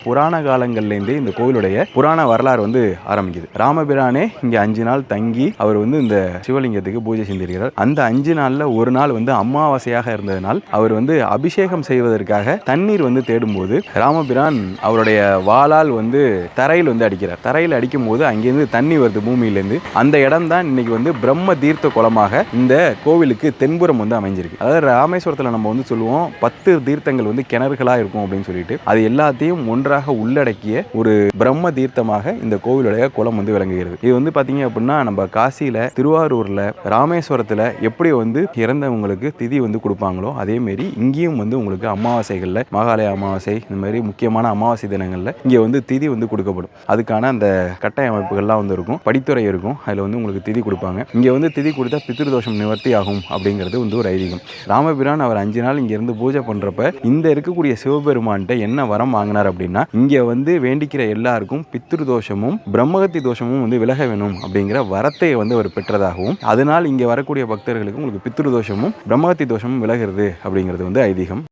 புராண காலங்கள்லேருந்தே இந்த கோவிலுடைய புராண வரலாறு வந்து ஆரம்பிக்குது. ராமபிரானே இங்கே 5 நாள் தங்கி அவர் வந்து இந்த சிவலிங்கத்துக்கு பூஜை செஞ்சிருக்கிறார். அந்த 5 நாளில் ஒரு நாள் வந்து அமாவாசையாக இருந்ததுனால் அவர் வந்து அபிஷேகம் செய்வதற்காக தண்ணீர் வந்து தேடும்போது ராமபிரான் அவருடைய வாளால் வந்து தரையில் வந்து அடிக்கிறார். தரையில் அடிக்கும் போது அங்கேருந்து தண்ணி வருது பூமியிலேருந்து. அந்த இடம் தான் இன்னைக்கு வந்து பிரம்ம தீர்த்த குளமாக இந்த கோவிலுக்கு தென்புறம் வந்து அமைஞ்சிருக்கு. அதாவது ராமேஸ்வரத்தில் நம்ம வந்து சொல்லுவோம் 10 தீர்த்தங்கள் வந்து கிணறுகளாக இருக்கும் அப்படின்னு சொல்லிட்டு, அது எல்லாத்தையும் ஒன்றாக உள்ளடக்கிய ஒரு பிரம்ம தீர்த்தமாக இந்த கோவிலுடைய குளம் வந்து விளங்குகிறது. இது வந்து பாத்தீங்க அப்படின்னா நம்ம காசியில, திருவாரூர்ல, ராமேஸ்வரத்துல எப்படி வந்து இறந்தவங்களுக்கு திதி வந்து கொடுப்பாங்களோ அதே மாதிரி இங்கேயும் வந்து உங்களுக்கு அமாவாசைகள்ல, மகாலய அமாவாசை, இந்த மாதிரி முக்கியமான அமாவாசை தினங்கள்ல இங்க வந்து திதி வந்து கொடுக்கப்படும். அதுக்கான அந்த கட்டாய அமைப்புகள்லாம் வந்து இருக்கும், படித்துறை இருக்கும், அதுல வந்து உங்களுக்கு திதி கொடுப்பாங்க. இங்க வந்து திதி கொடுத்தா பித்ருதோஷம் நிவர்த்தி ஆகும் அப்படிங்கிறது வந்து ஒரு ஐதீகம். ராமபிரான் அவர் 5 நாள் இங்க இருந்து பூஜை பண்றப்ப இந்த இருக்கக்கூடிய சிவபெருமான்கிட்ட என்ன வரம் வாங்கினார் அப்படின்னா, இங்க வந்து வேண்டிக்கிற எல்லாருக்கும் பித்ரு தோஷமும் பிரம்மகத்தி தோஷமும் வந்து விலக வேணும் அப்படிங்கிற வரத்தை வந்து அவர் பெற்றதாகவும், அதனால் இங்க வரக்கூடிய பக்தர்களுக்கு உங்களுக்கு பித்ரு தோஷமும் பிரம்மகத்தி தோஷமும் விலகிறது அப்படிங்கிறது வந்து ஐதீகம்.